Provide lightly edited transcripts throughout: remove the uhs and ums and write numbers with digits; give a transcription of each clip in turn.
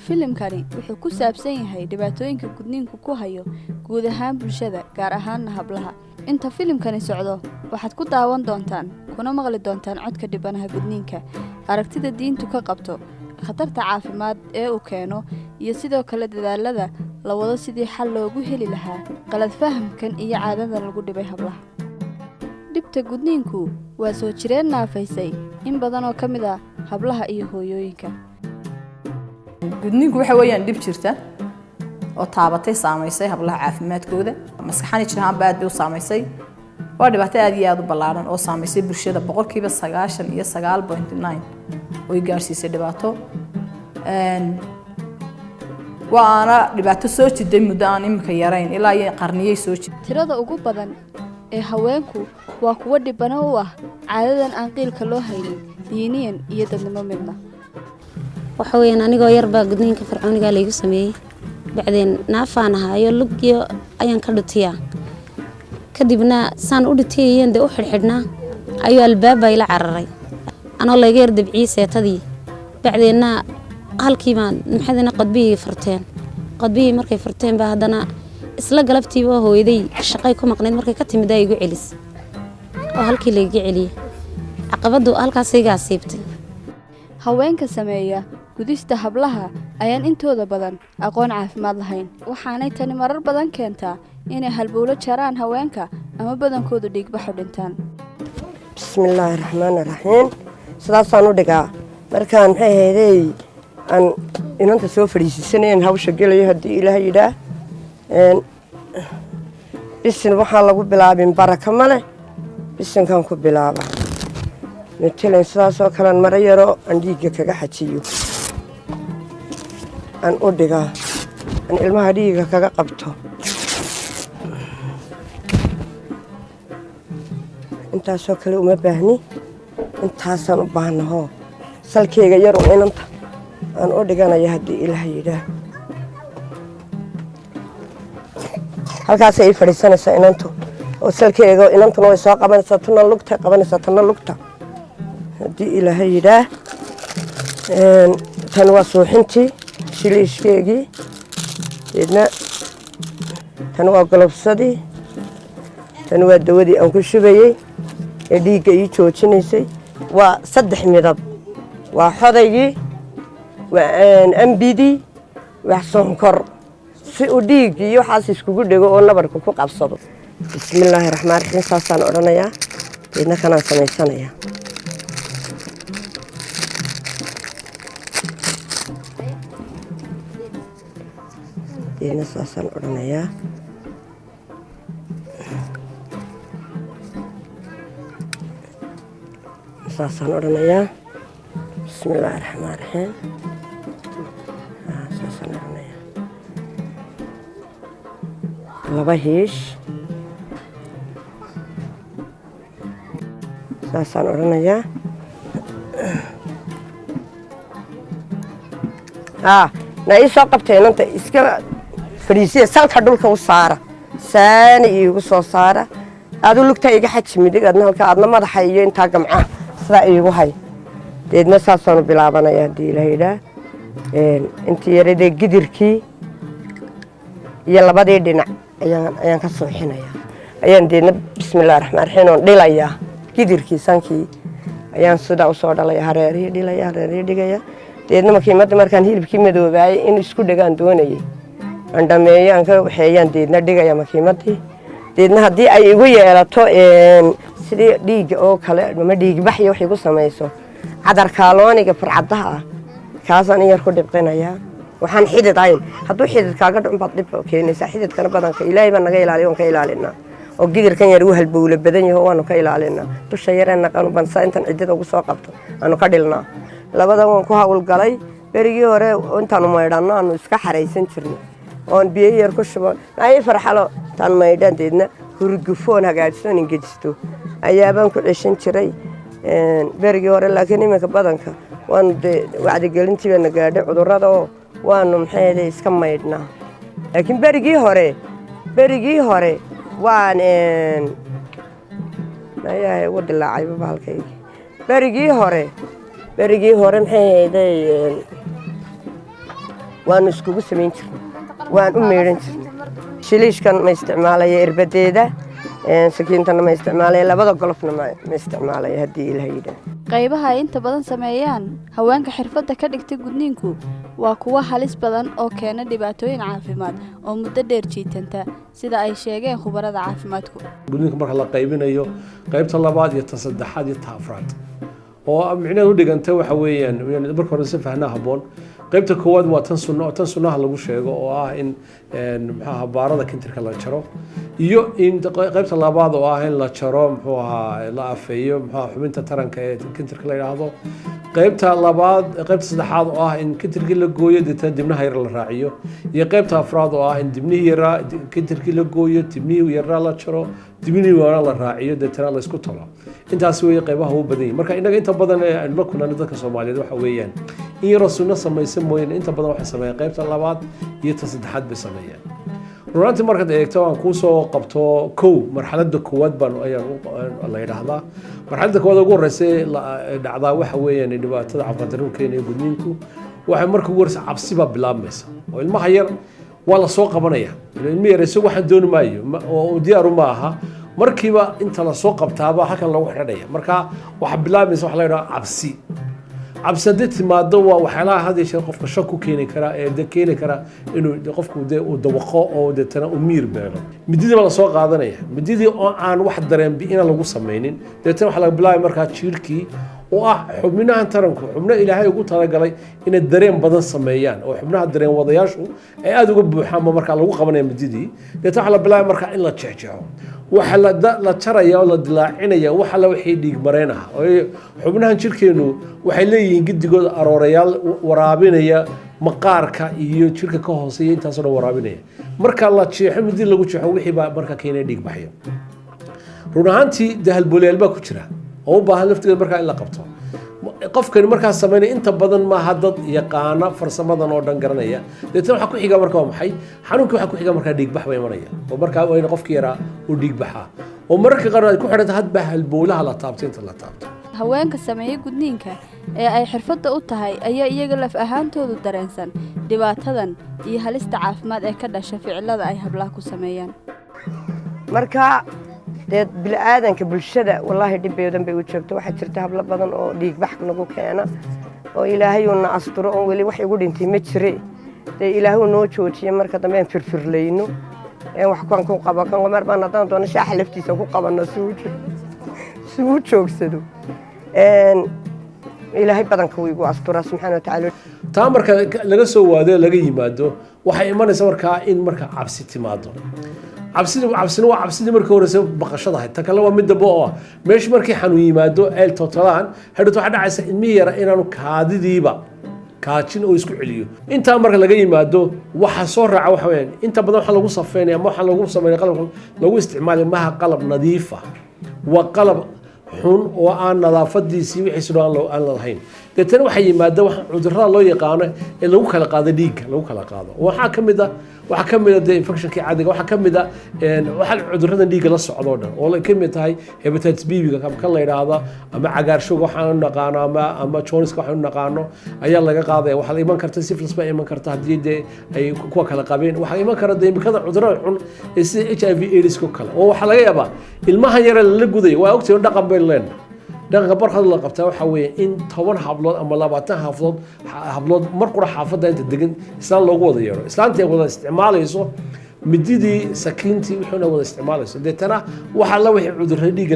filimkani wuxuu ku saabsan yahay dhibaatooyinka gudniinku ku hayo guud ahaan bulshada gaar ahaan hablaha. inta filimkani socdo waxaad ku daawan doontaan kuna maqli doontaan codka dhibanaha gudniinka, aragtida diintu ka qabto, khatarta caafimaad ee uu keeno iyo sidoo kale dadaalada la wado sidii xal loogu heli lahaa qalad fahamkan iyo caadadan lagu dhibay hablaha. dhibta gudniinku waa soo jireen naafaysay in badan oo kamid ah hablaha iyo hooyooyinka. gudniinku waxa weeyaan dhib jirta oo taabatay saameysay hablaha caafimaadkooda, maskaxani jiraan baad bay u saameysay. waa dhibaato aad iyo aad u ballaaran oo saameysay bulshada 99.9% oo gaarsiisay dhibaato. waana dhibaato soo jiday muddo aan imika yarayn ilaa ay qarniyay soo jiday. tirada ugu badan ee haweenku waa kuwa dhibano u ah caadadan aan qiilka loo haynin diiniyan iyo dadnimo midna. waxa weeyaan anigoo yar baa gudniinka fircooniga la igu sameeyay, bacdeen naafaan ahayo lugyo ayaan ka dhutiyaa, kadibna saan u dhutiyeen u xidhxidhnaa ayuu albaab ila cararay anoo laga yar dabcii seetadii. bacdeena halkii baan maxadina qodbihii markay furteen baa haddana isla galabtiiba hooyaday shaqay ku maqnayd markay ka timid ay igu celis oo halkii la iga celiyay. caqabadu halkaas iga asiibtay. haweenka sameeya gudista hablaha ayaan intooda badan aqoon caafimaad lahayn, waxaanay tani marar badan keentaa inay halbowlo jaraan haweenka ama badankoodu dhiigbaxo dhintaan. bismillaahirrahmaanirrahiim. sidaasaan u dhigaa markaan maxay ahaydey aan inanta soo fadhiisisanayeen hawsha gelayo haddii ilaahay yidhaah. bisin waxaa lagu bilaabin baraka ma leh, bisinkan ku bilaaba matalan sidaasoo kalean maro yaroo aan dhiigga kaga xajiyo aan u dhigaa, aan ilmaha dhiigga kaga qabto. intaasoo kale uma baahni, intaasaan u baahnaho salkeyga yar un inanta aan u dhiganaya haddii ilaahay yidhaah. halkaasay ii fadhiisanaysaa inantu oo salkeyga inantuna way soo qabanaysaa, tuna lugtay qabanaysaa, tana lugta haddii ilaahay yidhaah. tan waa suuxintii shiliishkeegii, deedna tan waa golobsadii, tan waa dawadii aan ku shubayey ee dhiigga ii joojinaysay. waa 3 midab, waa xodaygii, waa ambidii, wax sonkor si uu dhiiggii iyo waxaas iskugu dhego oo nabarka ku qabsado. bismillaahirrahmaanirrahiim. saasaan odhanayaa, deedna kanaan samaysanayaa. deedna saasaan odhanayaa. saasaan odhanayaa. bismillaahirrahmaanirrahiim. saasaan odhanayaa. laba hiish saasaan odhanayaa. na ii soo qabtay inanta iska fadhiisiya, salka dhulka u saara, saani iigu soo saara. aadu lugtaa iga xaji midig, adna halka aadna madaxa iyo intaa gamcaha sidaa iigu hay. deedna saasaanu bilaabanaya haddii ilaahay yidhaah. intii yaradee gidirkii iyo labadii dhinac ayaan ka suuxinayaa, ayaan deedna bismillaahirrahmaanirrahiim oon dhilayaa. gidirkii sankii ayaan sidaa usoo dhalaya, hareerihii dhilaya, hareerihii dhigaya. deedna makiimadda markaan hilibkii madoobaayay in isku dhegaan doonayay aan dhameeyo aan ka waxeeyaan deedna dhigaya makiimaddii. deedna haddii ay igu yeelato sidii dhiigga oo kale ama dhiigbaxyo wax igu samayso, cadarkaalooniga furcadaha ah kaasaan in yar ku dhibqinayaa. waxaan xidid ahayn, hadduu xidid kaaga dhacun baad dhib keenaysaa. xididkana badanka ilaahay baa naga ilaaliya, waan ka ilaalinaa. oo gidirkan yar uu halbowle badan yaho waanu ka ilaalinaa. dusha yareen naqanu bansa intan ciddada ugu soo qabto aanu ka dhilnaa. labadan waan ku hawlgalay. berigii hore intaanu maydhanno aanu iska xaraysan jirnay oon biyo yar ku shubo ay farxalo tan maydhan. deedna hurgufoon hagaajsoon ingejisto ayaabaan ku ceshan jiray berigii hore. laakiin iminka badanka waanu wacdigelintii baana gaadhay cudurrada oo waanu maxay iska maydhnaa. laakiin berigii hore waan ayaa wada laacayba bahalkayga berigii hore maxay hayday waan iskugu samayn jirnay waan u meeran jirnay shiliishkan ma isticmaalaya irbadeeda sakiintana ma isticmaalaya labada golofna ma isticmaalaya haddii ilaahay yidhaah qaybaha ay inta badan sameeyaan haweenka xirfadda ka dhigtay gudniinku waa kuwa halis badan oo keena dhibaatooyin caafimaad oo muddo dheer jiitanta sida ay sheegeen khubarada caafimaadku gudniinka marka la qaybinayo qaybta labaad iyo ta saddexaad iyo ta afraad oo micnaheedu u dhigantay waxa weeyaan marka hore si fahnaa habboon qaybta koowaad waa tan sunnaha lagu sheego oo ah in maxaa baarada kintirka la jaro iyo in qaybta labaad oo ah in la jaro muxuu ahaa la afeeyo muxuu xubinta taranka ee kintirka la yiraahdo qaybta saddexaad oo ah in kintirkii la gooyo deetan dibnaha yar la raaciyo iyo qaybta afraad oo ah in dibnihii yaraa kintirkii la gooyo dibnihii yaraa la jaro dibnihii yaraa la raaciyo deetan la isku tolo intaas weeye qaybaha ugu badan marka inaga inta badan ee la kulana dadka Soomaaliyeed waxa weeyaan in yar sunna samaysan mooyeen inta badan waxa sameeyay qaybta labaad iyo ta saddexaad bay sameeyaan runtii marka eegto aan ku soo qabto marxaladda koowaad baan ayaan la yiraahdaa marxaladda koowaad ugu horeysay dhacdaa waxa weeyaan dhibaatada caafimaad keenay gudniinku waxa markii ugu horeysay cabsi baa bilaabmaysa oo ilmaha yar waa la soo qabanaya ilmaha yar isagu waxaan dooni maayo oo diyaar uma aha markiiba inta la soo qabtaaba halkan lagu xidhaya marka waxa bilaabmaysa waxa la yiraahdaa cabsi timaado waa waxyaalaha hadii shay qofka shak ku keeni kara ee keeni kara inuu qofku uu dawaqo oo deetana u miir beelo midida la soo qaadanaya mididii oo aan wax dareen bi in lagu sameeynin deetana waxa la bilaabay marka jiirkii oo ah xubnaha taranku xubnaha Ilaahay ugu talagalay inay dareen badan sameeyaan oo xubnaha dareen wadayaashu ay aad uga buuxaan marka lagu qabanayo mididii deetana waxa la bilaabay marka in la jeexjeexo waxa la jaraya oo la dilaacinaya waxa la wixii dhiig mareenaha oo xubnahan jirkeenu waxay leeyihiin gidigooda aroorayaal waraabinaya maqaarka iyo jirka ka hooseeya intaas oo waraabinaya marka la jeexo midii lagu jeexo wixii baa marka keenay dhiig baxyo run ahaantii dahal booleel baa ku jira oo u baahan laftigeeda marka in la qabto qofkan marka sameeyay inta badan ma hadad yaqaana farsamadan oo dhan garanaya deetan waxa ku xiga marka maxay xanuunka waxa ku xiga marka dhiig bax bay imanaya oo marka waa in qofkii yaraa uu dhiig baxa oo marka qaar ay ku xidhan hadba hal boolaha la taabtay inta la taabto haweenka sameeyay gudniinka ee ay xirfadda u tahay ayaa iyaga laf ahaantoodu dareensan dhibaatadan iyo halista caafimaad ee ka dhashay ficilada ay hablaha ku sameeyaan marka dad bilaadanka bulshada wallahi dhibayodan bay u joogto waxa jirta habla badan oo dhiig bax nagu keena oo Ilaahay uu na asturo oo wali wax igu dhintay ma jire Ilaahay uu noo joojiyo marka dambe firfirleyno wax ku qaba kan mar baan hadan doona shaax laftiisa ku qabano suu joogsado Ilaahay badanka uu igu asturo subhanahu wa ta'ala taa marka laga soo waado laga yimaado waxa imanaysa marka in marka cabsi timaado cabsina waa cabsidii markii hore baqashada ahayd ta kale waa mid dabo oo meeshii markii xanuun yimaado eel totalaan hadhow waxa dhacaysa ilmihi yara inaanu kaadidiiba kaajin oo isku celiyo inta marka laga yimaado waxa soo raaca waxa weeyaan inta badan waxa lagu safeynaya ama waxa lagu sameeyaa qalab lagu isticmaalo maaha qalab nadiif ah waa qalab xun oo aan nadaafadiisii wixii soo aan lahayn deetan waxa yimaada waxa cudurrada loo yaqaan ee lagu kala qaado dhiigga lagu kala qaado waxa kamid ah infectionkii caadiga waxa kamid ah waxa cudurrada dhiigga la socdo dhan oo ay kamid tahay hepatitis B-ga kan la yiraahdo ama cagaarshowga waxaan naqaano ama jaundice-ka waxaan naqaano ayaa laga qaaday waxa la iman karta syphilis ba iman karta hadii ay kuwa kala qabeen waxa iman karta imikada cudurrada xun ee sida HIV/AIDS ko kale oo waxa laga yaabaa ilmaha yar la guday waa ogtay dhaqan bay leen dhaqanka barxad la qabtaa waxa weeye in 10 hablood ama 20 hablood mar qura xaafadda inta degan islaan loogu wada yeero islaantii wada isticmaalayso mididii sakiintii wuxuuna wada isticmaalayso deetana waxa la wixii cudurrada dhiigga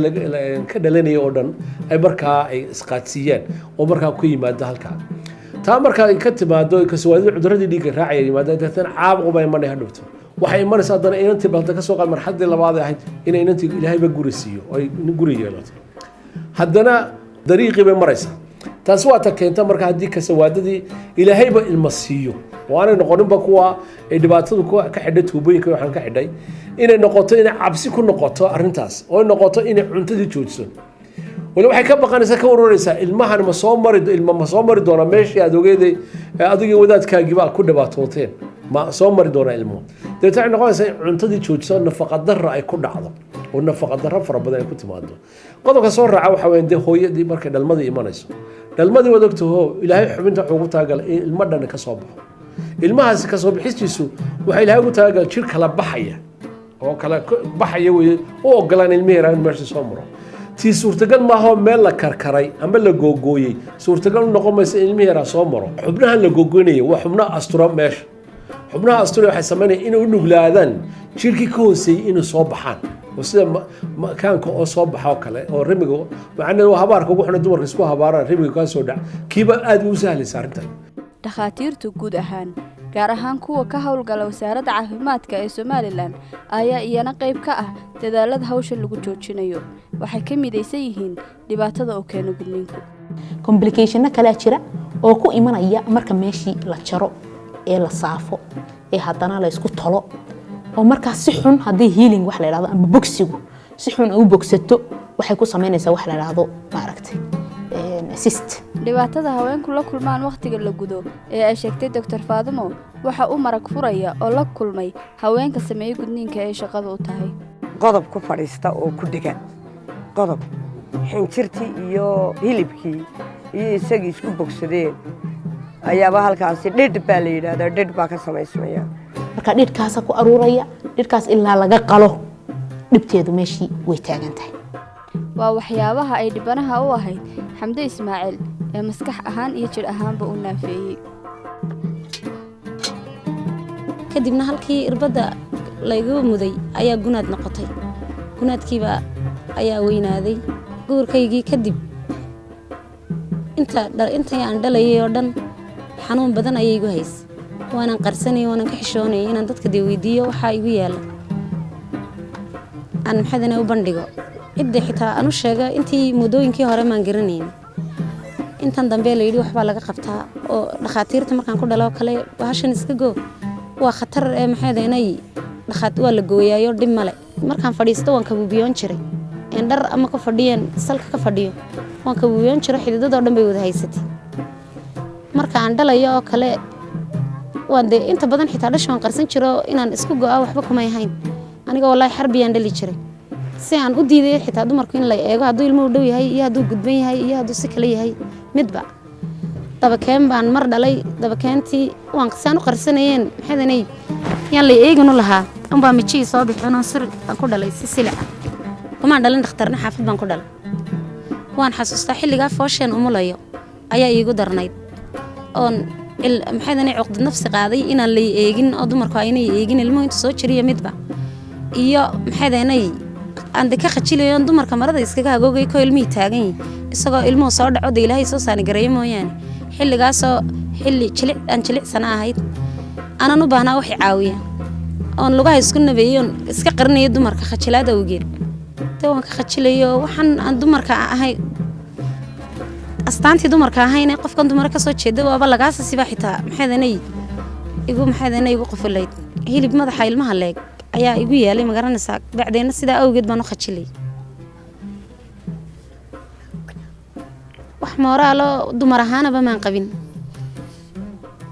ka dhalanaya oo dhan ay markaa ay isqaadsiiyeen oo markaa ku yimaado halka taa markaa ka timaado ka soo waadin cudurrada dhiigga raacay yimaado deetana caabuq bay imanay hadhowto waxay imanaysaa haddana inantii balta ka soo qaad marxaladii labaad ahayd inay inantii Ilaahayba guri siiyo oo ay guri yeelato haddana dariiqii bay maraysaa taas waa ta keenta marka haddii ka sawaadadii Ilaahayba ilma siiyo waana noqoninba kuwa ay dhibaatadu ka xidhay tuubooyinka waxaan ka xidhay inay noqoto inay cabsi ku noqoto arrintaas oo ay noqoto inay cuntadii joojiso wali waxay ka baqanaysaa ka warwaraysaa ilmahan ma soo mari doona meeshii aad ogeeday adigii wadaadkaagiiba ku dhibaatooteen ma soo mari doona ilmuhu deetana waxay noqonaysaa in cuntadii joojiso nafaqa darro ay ku dhacdo oo nafaqa darro fara badan ay ku timaado qodobka soo raaca waxa weeye dee hooyadii markay dhalmadii imanayso dhalmadii waad ogtaho ilaahay xubinta wuxuu ugu talagalay in ilmo dhan ka soo baxo ilmahaasi ka soo bixistiisu waxa ilaahay ugu talagalay jir kala baxaya oo kala baxaya weeye u ogolaan ilmihi yaraan meesha soo maro tii suurtagal maaha meel la karkaray ama la googooyey suurtagal noqon maysa in ilmihi yaraa soo maro xubnahan la googooynayo waa xubnaha astura meesha xubnaha astura waxay sameynayaan inay u nuglaadaan jirkii ka hooseeyey inay soo baxaan oo sida makaanka oo soo baxa oo kale oo rimiga macnaheedu waa habaarka ugu xuna dumarka isku habaaraan rimiga ka soo dhac kiiba aad u sahlaysa arrintan dhakhaatiirtu guud ahaan gaar ahaan kuwa ka howlgala wasaaradda caafimaadka ee Somaliland ayaa iyana qayb ka ah dadaalada hawsha lagu joojinayo waxay ka midaysan yihiin dhibaatada oo keeno gudniinku complication kala jira oo ku imanaya marka meeshii la jaro ee la saafo ee haddana la isku tolo oo marka si xun hadii healing wax la yiraahdo ama boxigu si xun u bogsato waxay ku sameynaysaa wax la yiraahdo maaragtay assist dhibaatada haweenku la kulmaan waqtiga la gudo ee ay sheegtay Dr. Faadimo waxa uu marag furaya oo la kulmay haweenka sameeyay gudniinka ee shaqada u tahay qodob ku fadhiista oo ku dhigan qodob xinjirtii iyo hilibkii iyo isagii isku bogsadeen ayaaba halkaasi dhidh baa la yiraahdaa dhidh baa ka samaysmaya marka dhidhkaas ku aruuraya dhidhkaas ilaa laga qalo dhibteedu meeshii way taagan tahay waa waxyaabaha ay dhibanaha u ahayd Xamdi Ismaaciil ee maskax ahaan iyo jir ahaanba u naafeeyay kadibna halkii irbada laygu muday ayaa gunaad noqotay gunaadkiiba ayaa weynaaday guurkaygii kadib inta aan dhalayay oo dhan xanuun badan ayay igu haysay waanan qarsanay waanan ka xishoonay inaan dadka weydiiyo waxa igu yaala aan maxadana u bandhigo cidda xitaa aanu sheega intii mudooyinkii hore maan garanayn intan dambe la yiri waxba laga qabtaa oo dhakhaatiirta markaan ku dhalo kale bahashan iska go waa khatar ee maxadeynay waa la gooyaayo dhib male markaan fadhiisto waan ka buubiyoon jiray in dhar ama ka fadhiyeen salka ka fadhiyo waan ka buubiyoon jiray xididada oo dhan bay wada haysatay markaan dhalayo oo kale waan de inta badan xitaa dhashan qarsan jiro inaan isku go'aa waxba kuma yahayn aniga wallahi xarbiyaan dhali jiray si aan u diiday xitaa dumarku in la eego hadduu ilmuhu dhow yahay iyo hadduu gudban yahay iyo hadduu si kale yahay midba dabakeen baan mar dhalay dabakeentii waan saan u qarsanayeen maxadanay yaan la eeganu lahaa unbaa mijii soo bixin oo sir aan ku dhalay si silic kuma dhalin dhakhtarna xaafid baan ku dhalay waan xasuustaa xilligaa fooshan umulayo ayaa iigu darnayd oon maxadanay cuqdad nafsi qaaday inaan la eegin oo dumarku aynay eegin ilmuhu inta soo jiriyo midba iyo maxadanay aan ka khajilayo dumarka marada iskaga hagoogay ko ilmii taagan isagoo ilmuhu soo dhaco de ilaahay soo saan gareeyo mooyaan xilligaas oo xilli jilicsan ahayd aanan u baahnaa wax caawiya oon lugaha isku nabeeyo iska qarinayo dumarka khajilaada awgeed waan ka khajilayo waxaan aan dumarka ahay astaantii dumarka ahayna qofkan dumar ka soo jeedo waaba lagaas siba xitaa maxadanay igu qofolayd hilib madaxa ilmaha leeg ayaa igu yeelay magaranaysaa bacdeena sidaa awgeed baan u khajilay wax mooraalo dumar ahaanaba maan qabin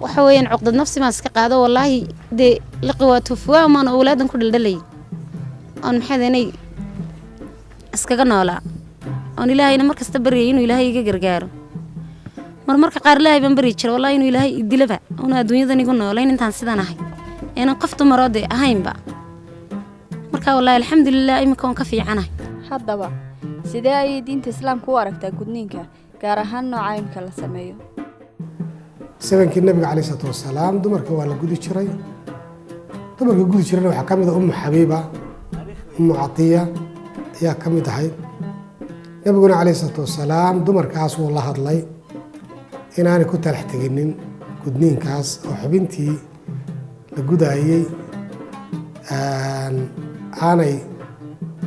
waxa weeyaan cuqdad nafsi ma iska qaado wallahi de liqwaatu fuwa ma awlaadan ku dhaldhalay aan maxadanay iskaga noolaa aan ilaahayna markasta bariyay inuu ilaahay iga gargaaro marmarka qaar ilaahay baan bari jiray wallahi inuu ilaahay idilaba oo adduunyadan igu noolayn intaan sidaan ahay inaan qof dumarode ahaynba marka wallahi alxamdulillah imikoon ka fiicanahay haddaba sidee ay diinta islaamku u aragtaa gudniinka gaar ahaan nooca imka la sameeyo sabankii nabiga calayhi salaatu wasalaam dumarka waa la gudi jiray dumarka gudi jirana waxaa ka mid ah ummu xabiiba ummu catiya ayaa ka mid ahayd nabiguna calayhi salaatu wasalaam dumarkaas wuu la hadlay inaanay ku talax teginin gudniinkaas oo xubintii la gudaayey aanay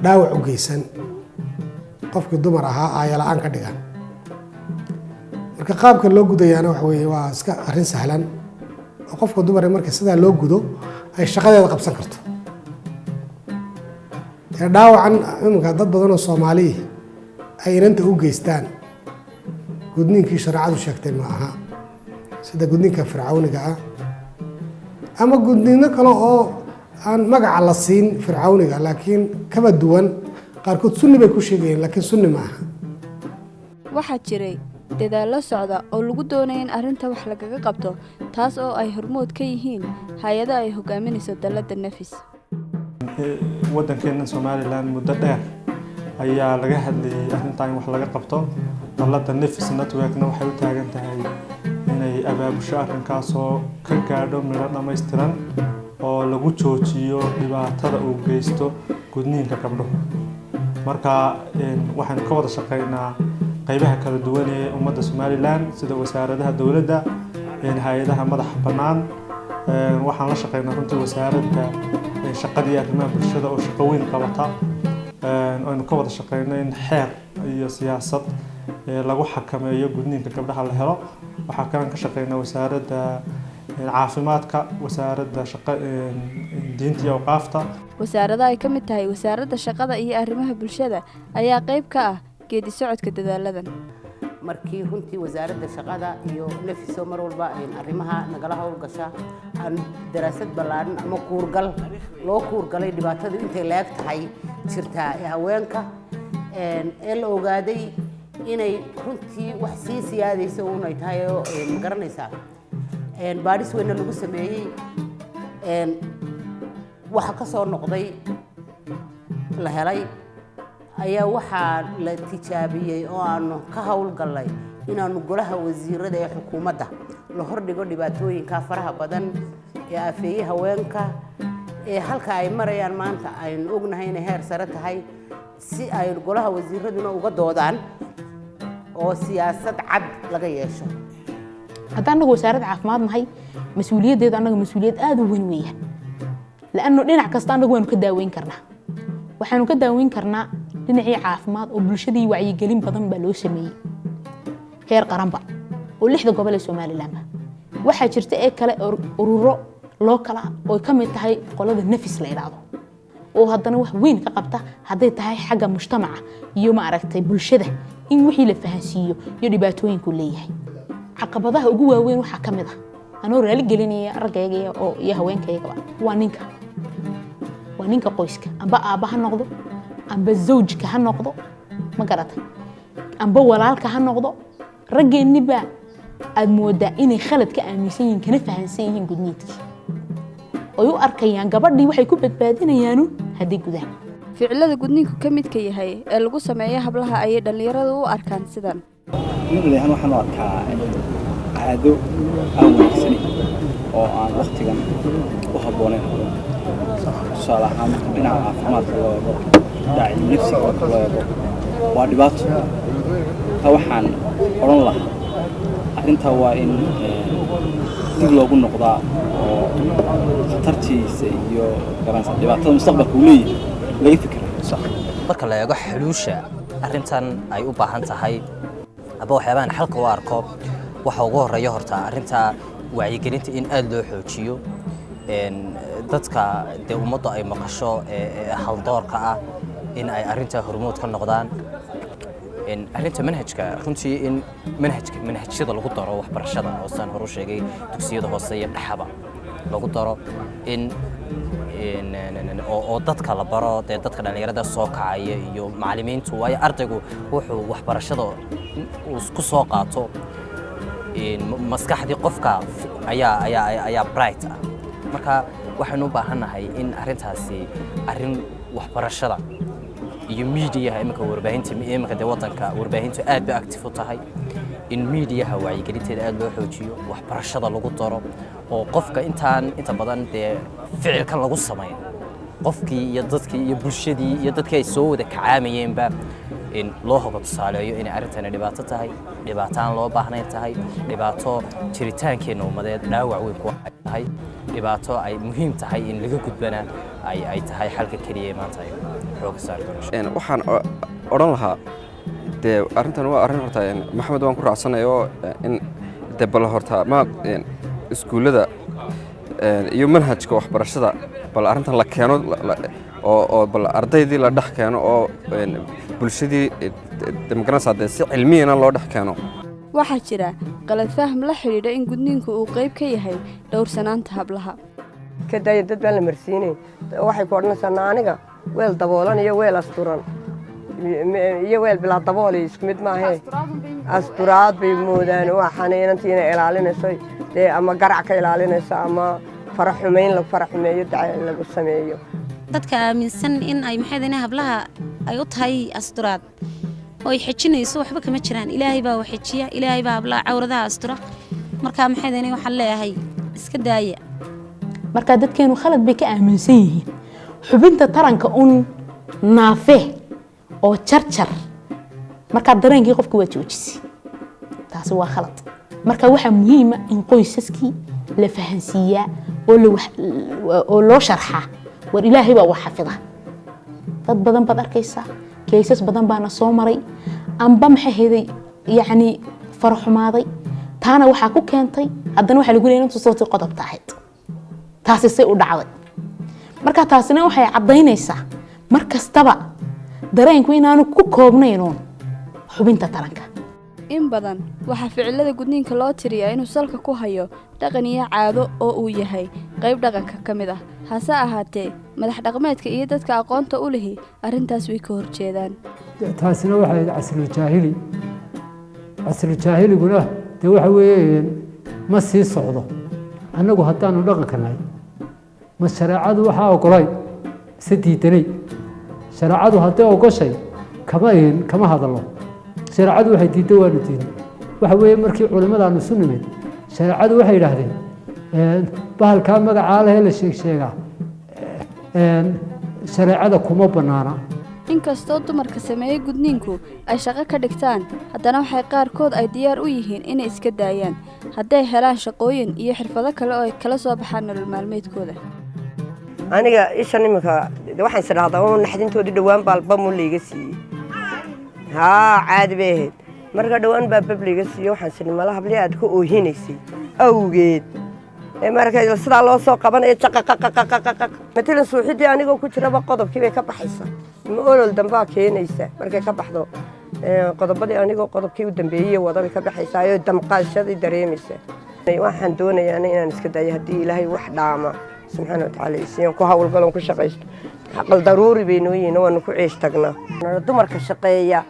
dhaawac u geysan qofkii dumar ahaa aaya la-aan ka dhigan marka qaabka loo gudayaana waxa weeye waa iska arrin sahlan oo qofka dumar marka sidaa loo gudo ay shaqadeeda qabsan karto dhaawacan iminka dad badan oo Soomaaliya ay inanta u geystaan gudniinkii sharciadu sheegtay ma aha sida gudniinka fircauniga ah ama gudniino kale oo aan magaca la siin fircawniga laakiin kaba duwan qaarkood sunni bay ku sheegayeen laakiin sunni ma aha waxaa jiray dadaallo socda oo lagu doonaya in arrinta wax lagaga qabto taas oo ay hormood ka yihiin hay-ado ay hogaaminayso dalladda nafis waddankeena Somaliland muddo dheer ayaa laga hadlayay arrintan in wax laga qabto dalladda nafis networkna waxay u taagan tahay inay abaabusho arrinkaas oo ka gaadho midho dhammaystiran oo lagu joojiyo dhibaatada uu geysto gudniinka gabdhuhu marka waxaan ka wada shaqeynaa qaybaha kala duwan ee ummadda Somaliland sida wasaaradaha dawladda hay'adaha madaxa bannaan waxaan la shaqeynaa runtii wasaaradda shaqada iyo arrimaha bulshada oo shaqo weyn qabata aynu ka wada shaqeynaa in xeer iyo siyaasad lagu xakameeyo gudniinka gabdhaha la helo waxaa kalan ka shaqeynaa wasaaradda caafimaadka wasaaradda diinta iyo awqaafta wasaarada ay ka mid tahay wasaaradda shaqada iyo arrimaha bulshada ayaa qayb ka ah geedi socodka dadaaladan markii runtii wasaaradda shaqada iyo nafiso mar walba arrimaha nagala howlgasha aan daraasad ballaaran ama loo kuurgalay dhibaatadu intay leeg tahay jirtaa ee haweenka ee la ogaaday inay runtii wax sii siyaadayso unay tahay oo ma garanaysaa baadhis weyna lagu sameeyey waxa ka soo noqday la helay ayaa waxaa la tijaabiyey oo aanu ka howlgallay inaanu golaha wasiirada ee xukuumadda la hordhigo dhibaatooyinka faraha badan ee afeeyey haweenka ee halka ay marayaan maanta aynu ognahay inay heer sare tahay si ay golaha wasiiraduna uga doodaan oo siyaasad cad laga yeesho haddaan anagu wasaaradda caafimaad nahay mas-uuliyaddeedu annaga mas-uuliyad aad u weyn weeyaan la'anno dhinac kasta annagu waanu ka daaweyn karnaa waxaanu ka daaweyn karnaa dhinacii caafimaad oo bulshadii wacyigelin badan baa loo sameeyey heer qaranba oo 6 gobol ee Somaliland waxaa jirta ee kale ururo loo kala oo ka mid tahay qolada nafis la yiraahdo oo haddana wax weyn ka qabta haday tahay xagga mujtamaca iyo ma aragtay bulshada in wixii la fahansiiyo iyo dhibaatooyinku leeyahay caqabadaha ugu waaweyn waxa ka mid ah anoo raali gelinaya aragayga oo iyo haweenkayga waa ninka qoyska amba aabaha noqdo amba zawjka ha noqdo ma garatay amba walaalka ha noqdo raggeeniba aad moodaa inay khalad ka aaminsan yihiin kana fahansan yihiin gudniinka oo u arkayaan gabadhii waxay ku badbaadinayaan hadii gudaan ficilada gudniinku ka mid ka yahay ee lagu sameeyo hablaha ay dhalinyaradu u arkaan sidan midna waxaan u arkaa caado awgeysani oo aan waqtigan u habboonayn tusaale ahaan dhinaca caafimaadka loo eego dhinaca nafsiga loo eego waa dhibaato waxaan odhan lahaa arrintaa waa in dib loogu noqdaa oo khatartiisa iyo garanaysa dhibaatada mustaqbalka uu leeyahay laga fikiro marka la eego xuluusha arrintan ay u baahan tahay aba waxyaabahan xalka u arko waxa ugu horeeya horta arrinta wacyigelinta in aad loo xoojiyo dadka dee ummadda ay maqasho haldoorka ah in ay arrinta hormood ka noqdaan arrinta manhajka runtii in manhajyada lagu daro waxbarashada oo saan hore u sheegay dugsiyada hoose iyo dhaxaba lagu daro in oo dadka la baro dee dadka dhalinyarada soo kacaya iyo macallimiintu waayo ardaygu wuxuu waxbarashada ku soo qaato maskaxdii qofka ayaa bright ah marka waxaanu u baahannahay in arrintaasi arrin waxbarashada iyo miidiyaha iminka warbaahinta iminka dee waddanka warbaahintu aad bay active u tahay in miidiyaha wacyigelinteeda aad loo xoojiyo waxbarashada lagu daro oo qofka inta badan dee ficilkan lagu sameeyo qofkii iyo dadkii iyo bulshadii iyo dadkii ay soo wada kacaamayeenba in loo hoga tusaaleeyo inay arrintani dhibaato tahay dhibaataan loo baahnayn tahay dhibaato jiritaankeenna ummadeed dhaawac weyn ku tahay dhibaato ay muhiim tahay in laga gudbana ay tahay xalka keliya ee maanta ay xooga saari doonto waxaan odhan lahaa dee arrintan waa arrin horta maxamed waan ku raacsanayo in dee bal horta ma iskuullada iyo manhajka waxbarashada bal arrintan la keeno oo bal ardaydii la dhex keeno oo bulshadii magaranaysaa dee si cilmiyana loo dhex keeno waxaa jira qalad faham la xidhiidha in gudniinku uu qayb ka yahay dhowrsanaanta hablaha ka daaya dad baan la marsiinayn waxay ku odhanaysaa aniga weel daboolan iyo weel asturan iyo weel bilaa dabool isku mid maahee asturaad bay moodaan waxaana inantii inay ilaalinayso dee ama garac ka ilaalinayso ama faraxumayn lagu faraxumeeyo lagu sameeyo dadka aaminsan in ay maxay hablaha ay u tahay asturaad oo ay xijinayso waxba kama jiraan ilaahay baa wax xijiya ilaahay baa hablaha cawradaha astura marka maxay waxaan leeyahay iska daaya marka dadkeenu khalad bay ka aaminsan yihiin xubinta taranka un naafe oo jarjar marka dareenkii qofku waa joojisi taasi waa khalad marka waxa muhiim ah in qoysaskii la fahansiiyaa oo loo sharxaa war ilaahay baa wax xafida dad badan baad arkaysaa keysas badan baana soo maray amba maxay heeday yacni faraxumaaday taana waxaa ku keentay haddana waxaa lagu leeyahay intuu soo qodobta ahayd taasi say u dhacday marka taasina waxay caddaynaysaa mar kastaba dareenku inaanu ku koobnaynoon xubinta taranka in badan waxaa ficilada gudniinka loo tiriyaa inuu salka ku hayo dhaqan iyo caado oo uu yahay qayb dhaqanka ka mid ah hase ahaatee madax dhaqameedka iyo dadka aqoonta u lihi arrintaas way ka horjeedaan taasina waxay caslu jaahiliguna dee waxa weeye ma sii socdo annagu haddaanu dhaqanka nahay ma shareecadu waxaa ogolay se diidanay shareecadu hadday ogoshay kama hadallo shareecadu waxay diidda waanu diinay waxa weeye markii culimmadaanu isu nimid shareecadu waxay yidhaahdeen bahalkaa magacaa lehee la sheegaa shareecada kuma bannaana inkastoo dumarka sameeyey gudniinku ay shaqo ka dhigtaan haddana waxay qaarkood ay diyaar u yihiin inay iska daayaan hadday helaan shaqooyin iyo xirfado kale oo ay kala soo baxaan nolol maalmeedkooda aniga ishan iminka waxaan is idhahdaa naxdintoodii dhowaan baa albamuu layga siiyey caadi bay ahayd marka dhowaan baa bab layga siiye waxaan sini mala hablii aad ka oohinaysay awgeed marka sidaa loo soo qabanayo matalan suuxidii anigoo ku jiraba qodobkii bay ka baxaysaa ma olol dambaa keenaysa markay ka baxdo qodobadii anigoo qodobkii u dambeeyey wadabay ka baxaysaa oo damqaashadii dareemaysa waxaan doonayaana inaan iska dayo haddii ilaahay wax dhaama subxaana watacaala isiyan ku hawlgalon ku shaqaysto xaqal daruuri bay noo yihiin waanu ku ciish tagnaa dumarka shaqeeya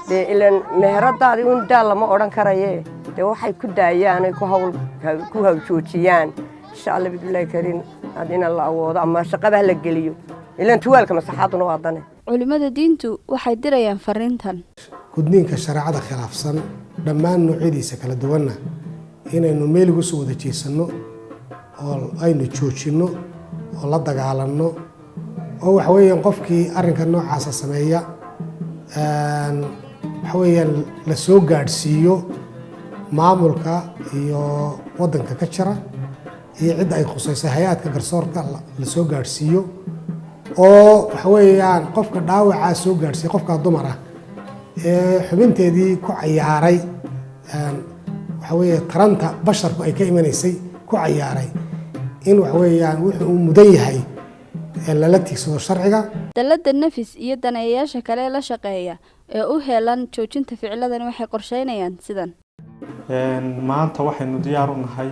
dee ilan meheradaadii un daal lama odhan karaye dee waxay ku daayaan ay ku hawjoojiyaan insha alla bidulaahi kariin haddina la awoodo ama shaqada la geliyo ilan tuwaalka masaxaaduna waa dane culimada diintu waxay dirayaan fariintan gudniinka shareecada khilaafsan dhammaan noocyadiisa kala duwanna inaynu meel ugu soo wada jeesanno oo aynu joojinno oo la dagaalanno oo waxa weeyaan qofkii arrinka noocaasa sameeya waxa weeyaan la soo gaadhsiiyo maamulka iyo waddanka ka jira iyo cidda ay khusaysay hay-adka garsoorka la soo gaadhsiiyo oo waxa weeyaan qofka dhaawacaa soo gaadhsiiya qofkaa dumar ah ee xubinteedii ku cayaaray waxa weeye taranta basharku ay ka imanaysay ku cayaaray in waxa weeyaan wuxuu uu mudan yahay lala tiigsado sharciga dalladda nafis iyo daneeyayaasha kale la shaqeeya ee u heelan joojinta ficiladan waxay qorsheynayaan sidan maanta waxaynu diyaar u nahay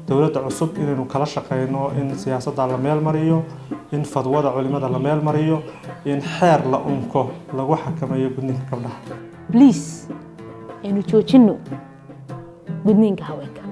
dowladda cusub inaynu kala shaqeyno in siyaasadda la meel mariyo in fadwada culimada la meel mariyo in xeer la unko lagu xakameeyo gudniinka gabdhaha please aynu joojinno gudniinka haweenka